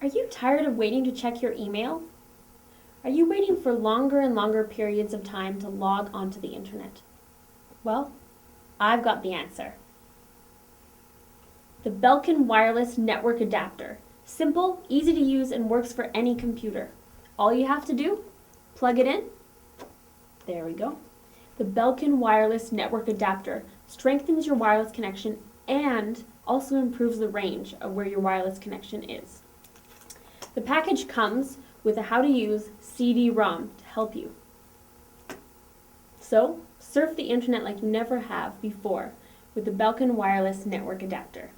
Are you tired of waiting to check your email? Are you waiting for longer and longer periods of time to log onto the internet? Well, I've got the answer. The BELKIN wireless network adapter. Simple, easy to use, and works for any computer. All you have to do, plug it in. There we go. The BELKIN wireless network adapter strengthens your wireless connection and also improves the range of where your wireless connection is. The package comes with a how-to-use CD-ROM to help you. So, surf the internet like you never have before with the BELKIN wireless network adapter.